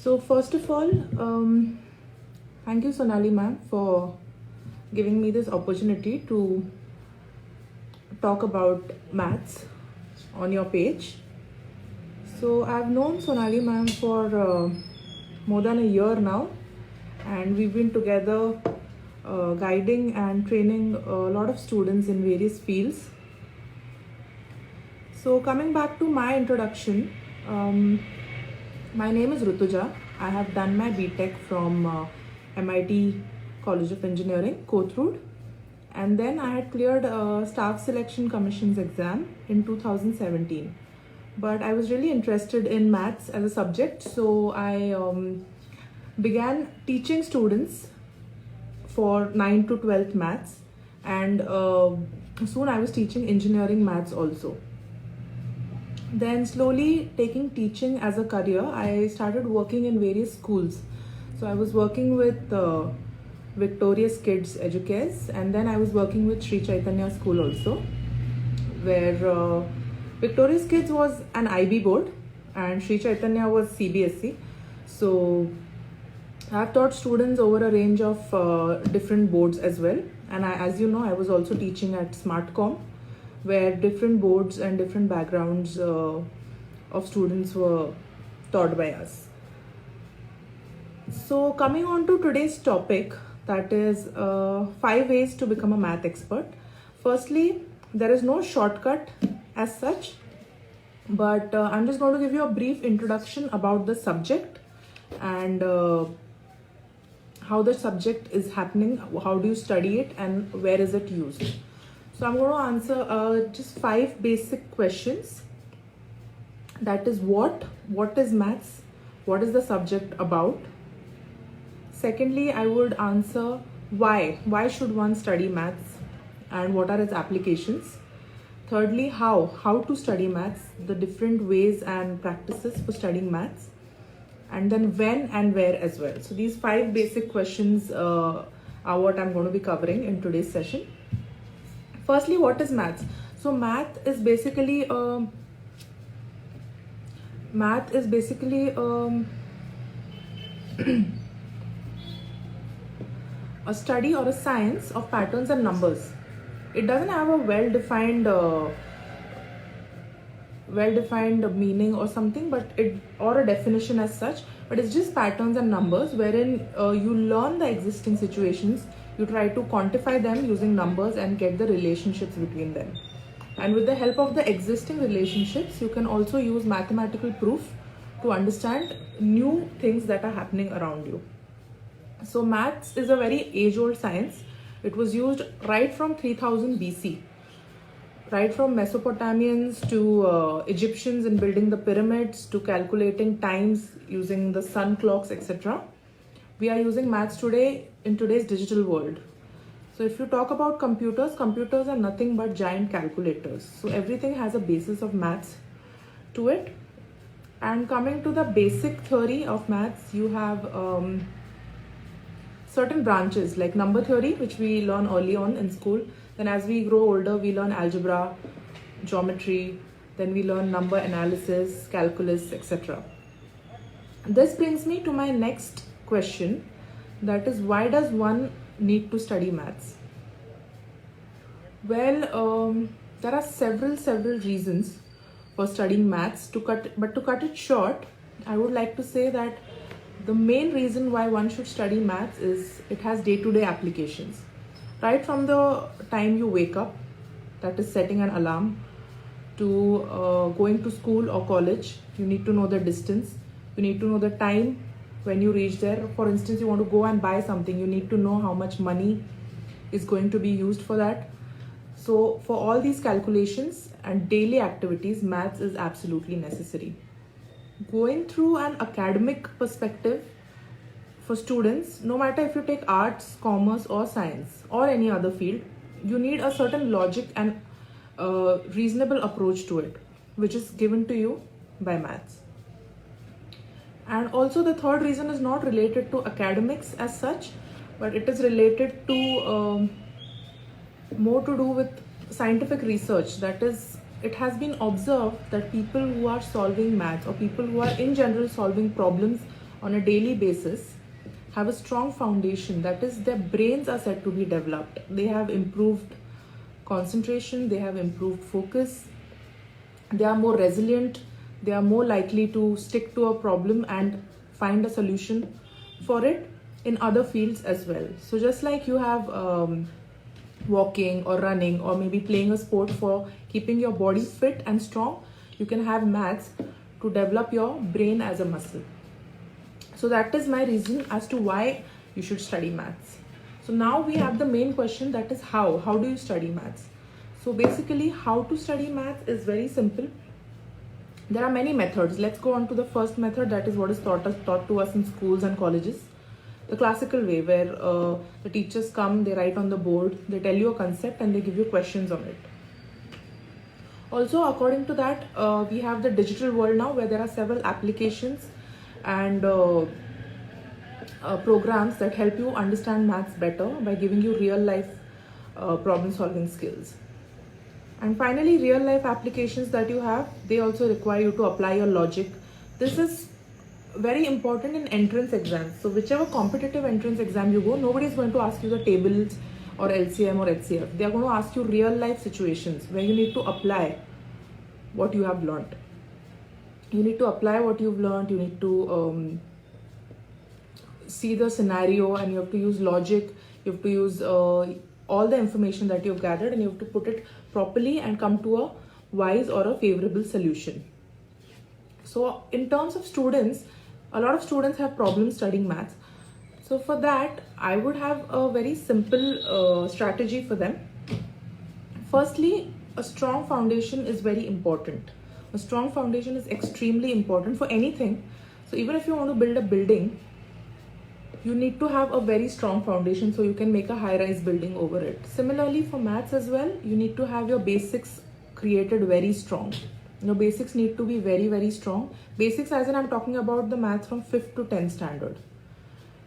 So first of all, thank you Sonali ma'am for giving me this opportunity to talk about maths on your page. So I've known Sonali ma'am for more than a year now, and we've been together guiding and training a lot of students in various fields. So coming back to my introduction, my name is Rutuja. I have done my BTech from MIT College of Engineering, Kothurud, and then I had cleared Staff Selection Commission's exam in 2017. But I was really interested in maths as a subject, so I began teaching students for 9 to 12th maths, and soon I was teaching engineering maths also. Then slowly taking teaching as a career, I started working in various schools. So I was working with Victorious Kids Educares, and then I was working with Sri Chaitanya School also, where Victorious Kids was an IB board and Sri Chaitanya was CBSE. So I've taught students over a range of different boards as well. And as you know, I was also teaching at SmartCom, where different boards and different backgrounds of students were taught by us. So coming on to today's topic, that is 5 ways to become a math expert. Firstly, there is no shortcut as such, but I'm just going to give you a brief introduction about the subject and how the subject is happening, how do you study it, and where is it used. So I'm going to answer just 5 basic questions. That is what is maths, what is the subject about. Secondly, I would answer why should one study maths and what are its applications. Thirdly, how to study maths, the different ways and practices for studying maths. And then when and where as well. So these 5 basic questions are what I'm going to be covering in today's session. Firstly, what is maths? So math is basically a study or a science of patterns and numbers. It doesn't have a well-defined meaning or something, or a definition as such, but it's just patterns and numbers wherein you learn the existing situations, you try to quantify them using numbers and get the relationships between them. And with the help of the existing relationships, you can also use mathematical proof to understand new things that are happening around you. So maths is a very age-old science. It was used right from 3000 BC. Right from Mesopotamians to Egyptians in building the pyramids to calculating times using the sun clocks, etc. We are using maths today in today's digital world. So if you talk about computers are nothing but giant calculators. So everything has a basis of maths to it. And coming to the basic theory of maths, you have certain branches like number theory, which we learn early on in school. Then as we grow older, we learn algebra, geometry, then we learn number analysis, calculus, etc. This brings me to my next question, that is, why does one need to study maths? Well, there are several reasons for studying maths. To cut it short, I would like to say that the main reason why one should study maths is it has day-to-day applications. Right from the time you wake up, that is setting an alarm, to going to school or college, you need to know the distance, you need to know the time when you reach there. For instance, you want to go and buy something, you need to know how much money is going to be used for that. So for all these calculations and daily activities, maths is absolutely necessary. Going through an academic perspective, for students, no matter if you take arts, commerce or science or any other field, you need a certain logic and reasonable approach to it, which is given to you by maths. And also the third reason is not related to academics as such, but it is related to more to do with scientific research. That is, it has been observed that people who are solving maths or people who are in general solving problems on a daily basis have a strong foundation, that is, their brains are said to be developed. They have improved concentration, they have improved focus, they are more resilient, they are more likely to stick to a problem and find a solution for it in other fields as well. So just like you have walking or running or maybe playing a sport for keeping your body fit and strong, you can have maths to develop your brain as a muscle. So that is my reason as to why you should study maths. So now we have the main question, that is how. How do you study maths? So basically, how to study maths is very simple. There are many methods. Let's go on to the first method, that is what is taught to us in schools and colleges. The classical way, where the teachers come, they write on the board, they tell you a concept and they give you questions on it. Also, according to that, we have the digital world now, where there are several applications and programs that help you understand maths better by giving you real life problem solving skills. And finally, real life applications that you have, they also require you to apply your logic. This is very important in entrance exams. So whichever competitive entrance exam you go, nobody is going to ask you the tables or LCM or HCF. They are going to ask you real life situations where you need to apply what you have learned. You need to apply what you've learned, you need to see the scenario, and you have to use logic, you have to use all the information that you've gathered, and you have to put it properly and come to a wise or a favorable solution. So in terms of students, a lot of students have problems studying maths. So for that, I would have a very simple strategy for them. Firstly, a strong foundation is very important. A strong foundation is extremely important for anything. So even if you want to build a building, you need to have a very strong foundation so you can make a high-rise building over it. Similarly, for maths as well, you need to have your basics created very strong. Your basics need to be very, very strong. Basics as in I'm talking about the maths from 5th to 10th standard.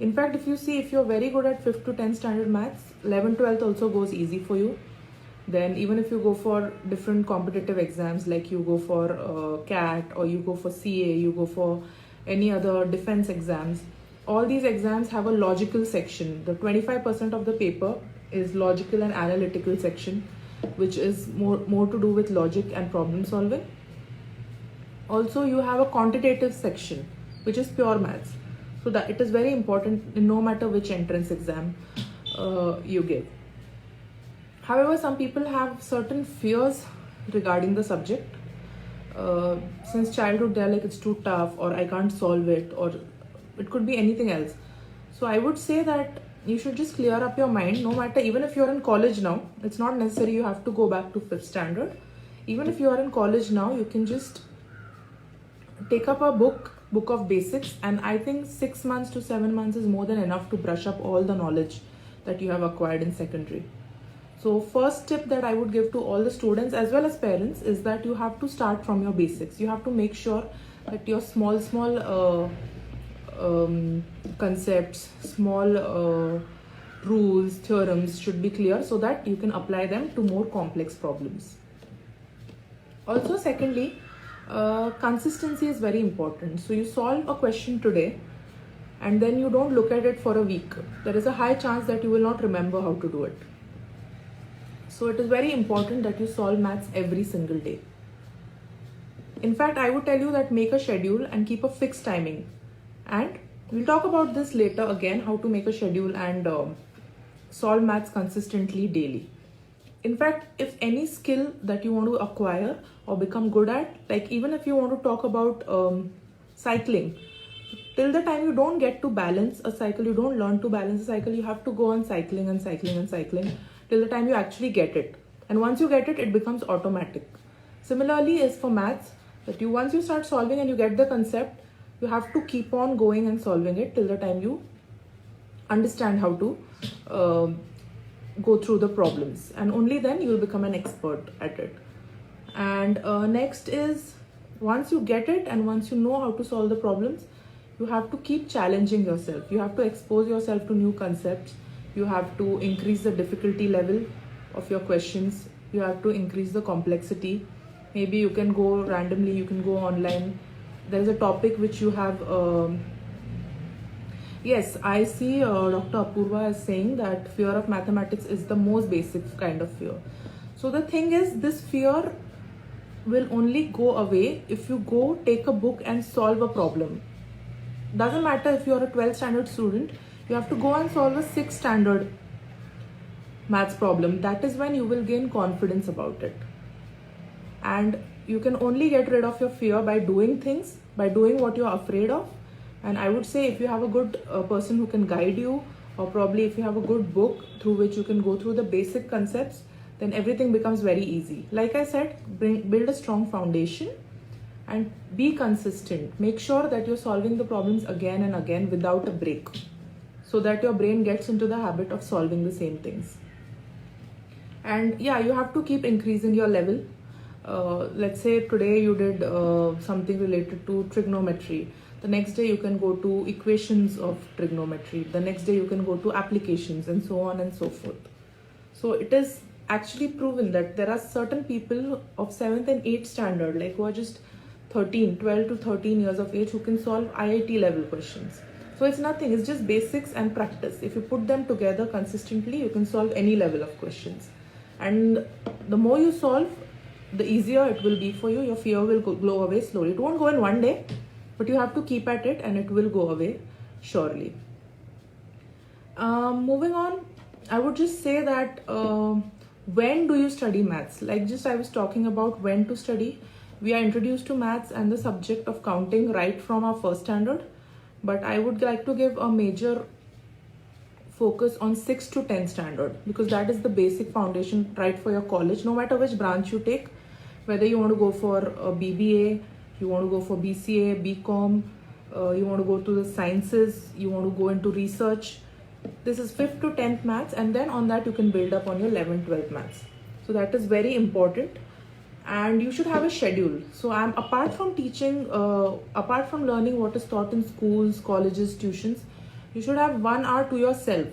In fact, if you see, if you're very good at 5th to 10th standard maths, 11th, 12th also goes easy for you. Then even if you go for different competitive exams, like you go for CAT or you go for CA, you go for any other defense exams, all these exams have a logical section. The 25% of the paper is logical and analytical section, which is more to do with logic and problem solving. Also, you have a quantitative section, which is pure maths. So that it is very important no matter which entrance exam you give. However, some people have certain fears regarding the subject. Since childhood, they're like, it's too tough, or I can't solve it, or it could be anything else. So I would say that you should just clear up your mind, no matter, even if you're in college now, it's not necessary you have to go back to 5th standard. Even if you are in college now, you can just take up a book of basics, and I think 6 months to 7 months is more than enough to brush up all the knowledge that you have acquired in secondary. So first tip that I would give to all the students as well as parents is that you have to start from your basics. You have to make sure that your small concepts, small rules, theorems should be clear so that you can apply them to more complex problems. Also, secondly, consistency is very important. So you solve a question today and then you don't look at it for a week. There is a high chance that you will not remember how to do it. So it is very important that you solve maths every single day. In fact, I would tell you that make a schedule and keep a fixed timing. And we'll talk about this later again, how to make a schedule and solve maths consistently daily. In fact, if any skill that you want to acquire or become good at, like even if you want to talk about cycling, till the time you don't get to balance a cycle, you don't learn to balance a cycle, you have to go on cycling and cycling and cycling till the time you actually get it. And once you get it, it becomes automatic. Similarly is for maths, that once you start solving and you get the concept, you have to keep on going and solving it till the time you understand how to go through the problems, and only then you will become an expert at it. And next is, once you get it and once you know how to solve the problems, you have to keep challenging yourself. You have to expose yourself to new concepts. You have to increase the difficulty level of your questions. You have to increase the complexity. Maybe you can go randomly, you can go online. There is a topic which you have Yes, I see Dr. Apurva as saying that fear of mathematics is the most basic kind of fear. So the thing is, this fear will only go away if you go take a book and solve a problem. Doesn't matter if you're a 12th standard student, you have to go and solve a 6th standard maths problem. That is when you will gain confidence about it. And you can only get rid of your fear by doing things, by doing what you're afraid of. And I would say if you have a good person who can guide you, or probably if you have a good book through which you can go through the basic concepts, then everything becomes very easy. Like I said, build a strong foundation and be consistent. Make sure that you're solving the problems again and again without a break, so that your brain gets into the habit of solving the same things. And yeah, you have to keep increasing your level. Let's say today you did something related to trigonometry. The next day you can go to equations of trigonometry. The next day you can go to applications, and so on and so forth. So it is actually proven that there are certain people of 7th and 8th standard, like who are just 12 to 13 years of age, who can solve IIT level questions. So it's nothing, it's just basics and practice. If you put them together consistently, you can solve any level of questions. And the more you solve, the easier it will be for you. Your fear will go away slowly. It won't go in one day, but you have to keep at it and it will go away surely. Moving on, I would just say that when do you study maths? Like just I was talking about when to study. We are introduced to maths and the subject of counting right from our first standard, but I would like to give a major focus on 6th to 10th standard, because that is the basic foundation right for your college. No matter which branch you take, whether you want to go for a BBA, you want to go for BCA, BCom, you want to go to the sciences, you want to go into research, this is 5th to 10th maths, and then on that you can build up on your 11th, 12th maths. So that is very important, and you should have a schedule. So I'm apart from teaching, apart from learning what is taught in schools, colleges, tuitions, you should have 1 hour to yourself,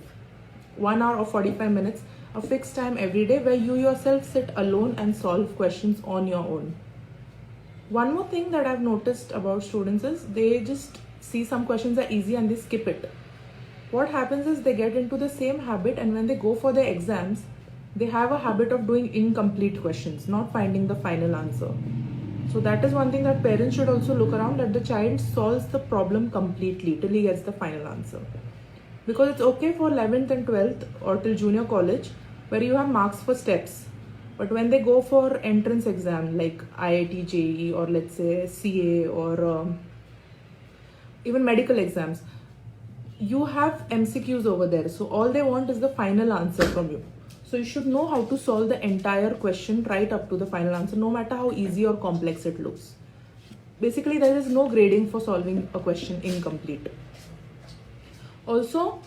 1 hour or 45 minutes, a fixed time every day where you yourself sit alone and solve questions on your own. One more thing that I've noticed about students is they just see some questions are easy and they skip it. What happens is they get into the same habit, and when they go for their exams, they have a habit of doing incomplete questions, not finding the final answer. So that is one thing that parents should also look around, that the child solves the problem completely till he gets the final answer. Because it's okay for 11th and 12th or till junior college where you have marks for steps. But when they go for entrance exam like IIT, JEE, or let's say CA, or even medical exams, you have MCQs over there. So all they want is the final answer from you. So you should know how to solve the entire question right up to the final answer, no matter how easy or complex it looks. Basically, there is no grading for solving a question incomplete. Also,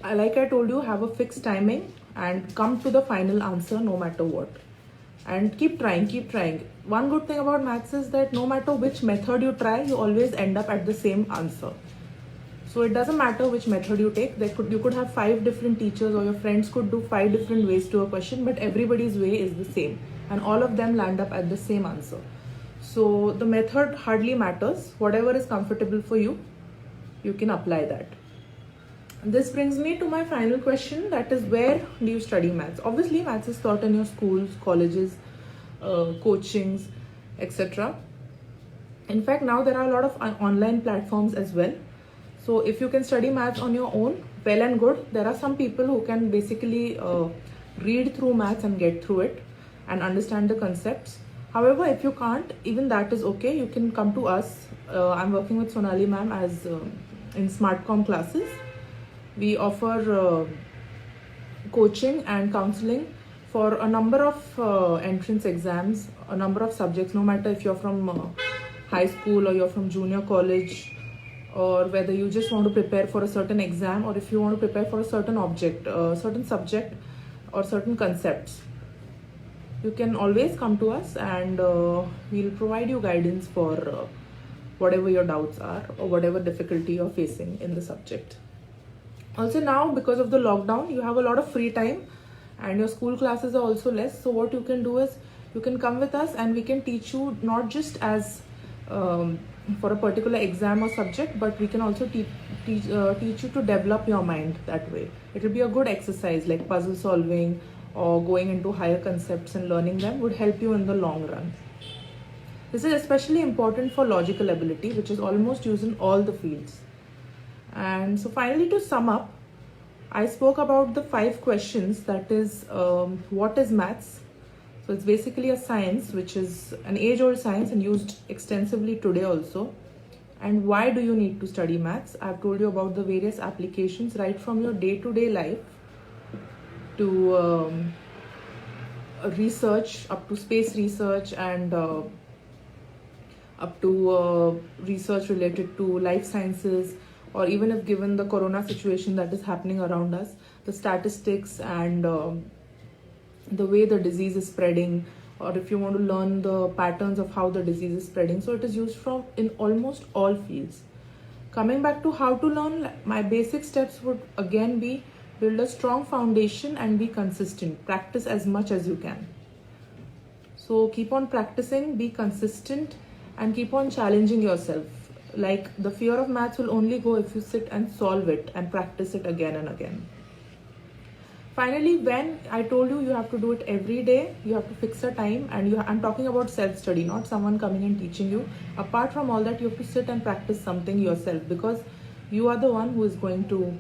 like I told you, have a fixed timing and come to the final answer no matter what. And keep trying, keep trying. One good thing about maths is that no matter which method you try, you always end up at the same answer. So it doesn't matter which method you take. You could have 5 different teachers, or your friends could do 5 different ways to a question, but everybody's way is the same, and all of them land up at the same answer. So the method hardly matters. Whatever is comfortable for you, you can apply that. This brings me to my final question, that is, where do you study maths? Obviously, maths is taught in your schools, colleges, coachings, etc. In fact, now there are a lot of online platforms as well. So if you can study maths on your own, well and good. There are some people who can basically read through maths and get through it and understand the concepts. However, if you can't, even that is okay. You can come to us. I'm working with Sonali ma'am as in SmartCom classes. We offer coaching and counseling for a number of entrance exams, a number of subjects, no matter if you're from high school or you're from junior college, or whether you just want to prepare for a certain exam, or if you want to prepare for a certain object, certain subject or certain concepts. You can always come to us, and we'll provide you guidance for whatever your doubts are or whatever difficulty you're facing in the subject. Also now, because of the lockdown, you have a lot of free time and your school classes are also less. So what you can do is you can come with us and we can teach you not just as um, for a particular exam or subject, but we can also teach you to develop your mind that way. It will be a good exercise, like puzzle solving or going into higher concepts and learning them would help you in the long run. This is especially important for logical ability, which is almost used in all the fields. And so finally, to sum up, I spoke about the 5 questions, that is, what is maths? So it's basically a science, which is an age-old science and used extensively today also. And why do you need to study maths? I've told you about the various applications, right from your day-to-day life to research, up to space research, and up to research related to life sciences, or even if given the corona situation that is happening around us, the statistics and the way the disease is spreading, or if you want to learn the patterns of how the disease is spreading. So it is used from in almost all fields. Coming back to how to learn, my basic steps would again be: build a strong foundation and be consistent. Practice as much as you can. So keep on practicing, be consistent, and keep on challenging yourself. Like, the fear of maths will only go if you sit and solve it and practice it again and again. Finally, when I told you have to do it every day, you have to fix a time, and I'm talking about self-study, not someone coming and teaching you. Apart from all that, you have to sit and practice something yourself, because you are the one who is going to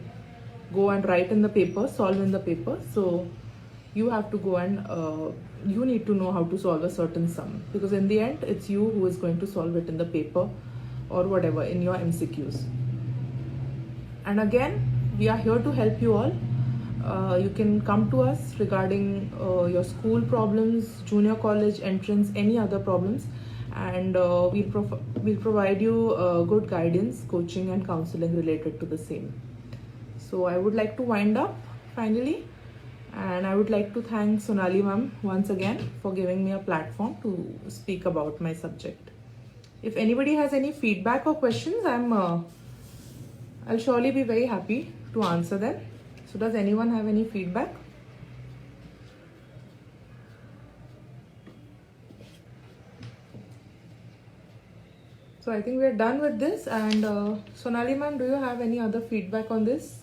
go and write in the paper, solve in the paper. So you have to go and you need to know how to solve a certain sum, because in the end it's you who is going to solve it in the paper or whatever in your MCQs. And again, we are here to help you all. You can come to us regarding your school problems, junior college entrance, any other problems, and we'll provide you good guidance, coaching and counseling related to the same. So I would like to wind up finally, and I would like to thank Sonali ma'am once again for giving me a platform to speak about my subject. If anybody has any feedback or questions, I'll surely be very happy to answer them. So does anyone have any feedback? So I think we're done with this, and Sonali ma'am, do you have any other feedback on this?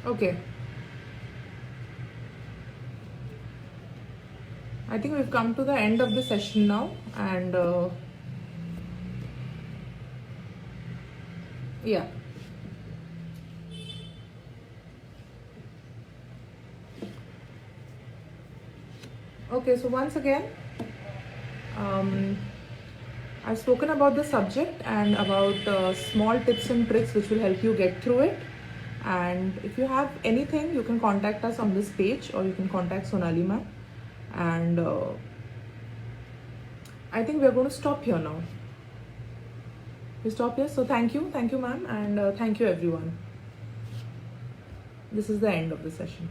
Okay. I think we've come to the end of the session now, and yeah. Okay, so once again, I've spoken about the subject and about small tips and tricks which will help you get through it. And if you have anything, you can contact us on this page, or you can contact Sonali ma'am. And I think we're going to stop here now. We stop here. So thank you ma'am, and thank you everyone. This is the end of the session.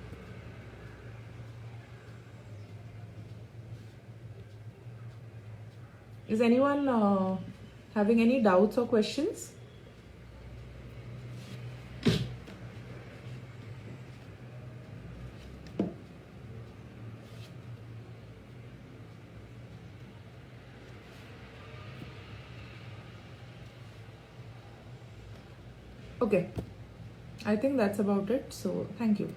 Is anyone having any doubts or questions? Okay, I think that's about it. So thank you.